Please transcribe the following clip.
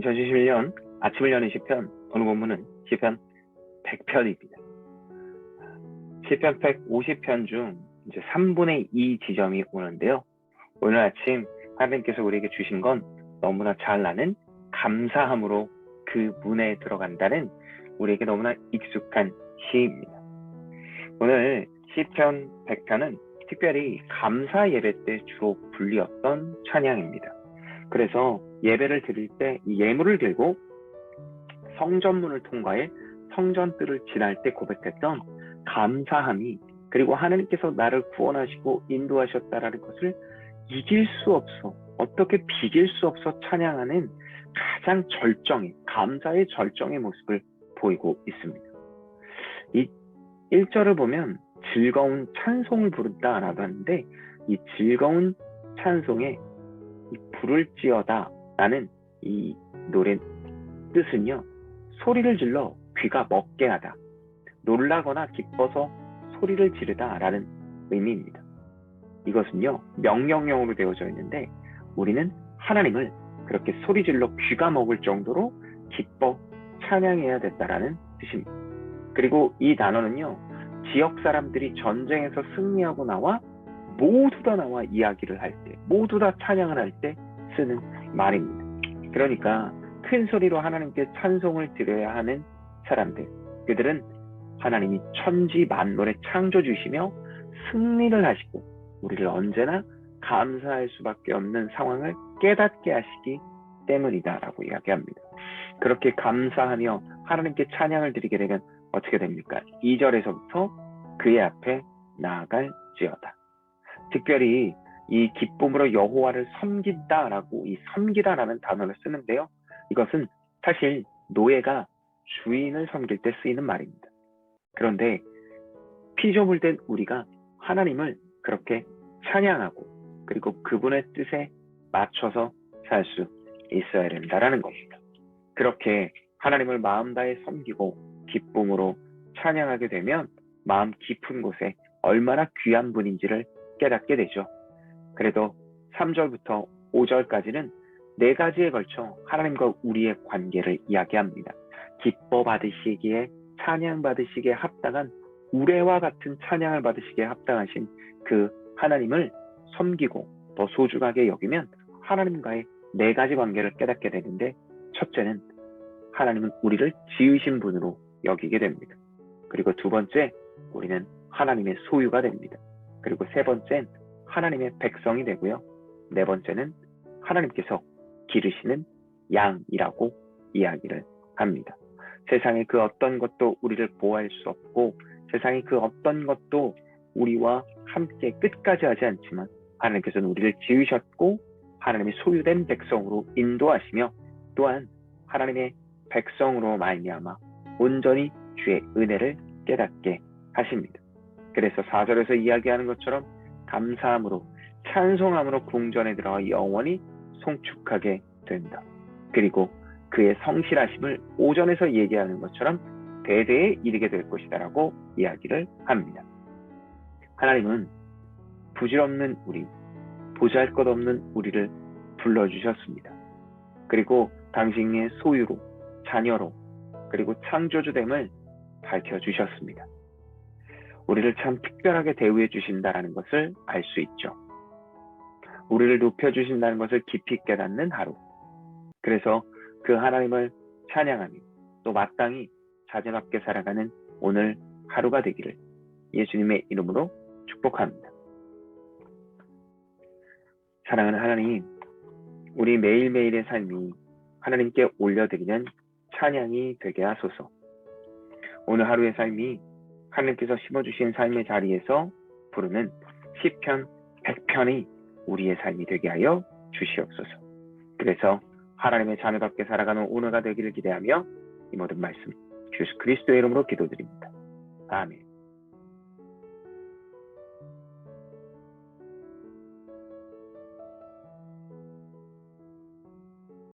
2021년 아침을 여는 시편, 오늘 본문은 시편 100편입니다. 시편 150편 중 이제 3분의 2 지점이 오는데요. 오늘 아침 하나님께서 우리에게 주신 건 너무나 잘 아는 감사함으로 그 문에 들어간다는 우리에게 너무나 익숙한 시입니다. 오늘 시편 100편은 특별히 감사 예배 때 주로 불리었던 찬양입니다. 그래서 예배를 드릴 때 이 예물을 들고 성전문을 통과해 성전뜰을 지날 때 고백했던 감사함이, 그리고 하나님께서 나를 구원하시고 인도하셨다라는 것을 이길 수 없어, 어떻게 비길 수 없어 찬양하는 가장 절정의, 감사의 절정의 모습을 보이고 있습니다. 이 1절을 보면 즐거운 찬송을 부른다라고 하는데, 이 즐거운 찬송에 이 부를지어다 라는 이 노래 뜻은요, 소리를 질러 귀가 먹게 하다, 놀라거나 기뻐서 소리를 지르다 라는 의미입니다. 이것은요, 명령형으로 되어져 있는데 우리는 하나님을 그렇게 소리 질러 귀가 먹을 정도로 기뻐 찬양해야 된다라는 뜻입니다. 그리고 이 단어는요, 지역 사람들이 전쟁에서 승리하고 나와 모두 다 나와 이야기를 할 때, 모두 다 찬양을 할 때 쓰는 말입니다. 그러니까 큰 소리로 하나님께 찬송을 드려야 하는 사람들, 그들은 하나님이 천지 만물의 창조주시며 승리를 하시고 우리를 언제나 감사할 수밖에 없는 상황을 깨닫게 하시기 때문이다라고 이야기합니다. 그렇게 감사하며 하나님께 찬양을 드리게 되면 어떻게 됩니까? 2절에서부터 그의 앞에 나아갈지어다. 특별히 이 기쁨으로 여호와를 섬긴다라고, 이 섬기다라는 단어를 쓰는데요, 이것은 사실 노예가 주인을 섬길 때 쓰이는 말입니다. 그런데 피조물된 우리가 하나님을 그렇게 찬양하고 그리고 그분의 뜻에 맞춰서 살 수 있어야 된다라는 것입니다. 그렇게 하나님을 마음 다해 섬기고 기쁨으로 찬양하게 되면 마음 깊은 곳에 얼마나 귀한 분인지를 깨닫게 되죠. 그래도 3절부터 5절까지는 4가지에 걸쳐 하나님과 우리의 관계를 이야기합니다. 기뻐 받으시기에, 찬양 받으시기에 합당한, 우레와 같은 찬양을 받으시기에 합당하신 그 하나님을 섬기고 더 소중하게 여기면 하나님과의 4가지 관계를 깨닫게 되는데, 첫째는 하나님은 우리를 지으신 분으로 여기게 됩니다. 그리고 두 번째, 우리는 하나님의 소유가 됩니다. 그리고 세 번째는 하나님의 백성이 되고요. 네 번째는 하나님께서 기르시는 양이라고 이야기를 합니다. 세상의 그 어떤 것도 우리를 보호할 수 없고, 세상의 그 어떤 것도 우리와 함께 끝까지 하지 않지만 하나님께서는 우리를 지으셨고 하나님의 소유된 백성으로 인도하시며, 또한 하나님의 백성으로 말미암아 온전히 주의 은혜를 깨닫게 하십니다. 그래서 4절에서 이야기하는 것처럼 감사함으로, 찬송함으로 궁전에 들어가 영원히 송축하게 된다. 그리고 그의 성실하심을 5절에서 얘기하는 것처럼 대대에 이르게 될 것이다라고 이야기를 합니다. 하나님은 부질없는 우리, 보잘것없는 우리를 불러주셨습니다. 그리고 당신의 소유로, 자녀로, 그리고 창조주됨을 밝혀주셨습니다. 우리를 참 특별하게 대우해 주신다는 것을 알 수 있죠. 우리를 높여주신다는 것을 깊이 깨닫는 하루. 그래서 그 하나님을 찬양하며 또 마땅히 자제답게 살아가는 오늘 하루가 되기를 예수님의 이름으로 축복합니다. 사랑하는 하나님, 우리 매일매일의 삶이 하나님께 올려드리는 찬양이 되게 하소서. 오늘 하루의 삶이 하나님께서 심어주신 삶의 자리에서 부르는 시편 100편이 우리의 삶이 되게 하여 주시옵소서. 그래서 하나님의 자녀답게 살아가는 오늘가 되기를 기대하며 이 모든 말씀 주 예수 그리스도의 이름으로 기도드립니다. 아멘.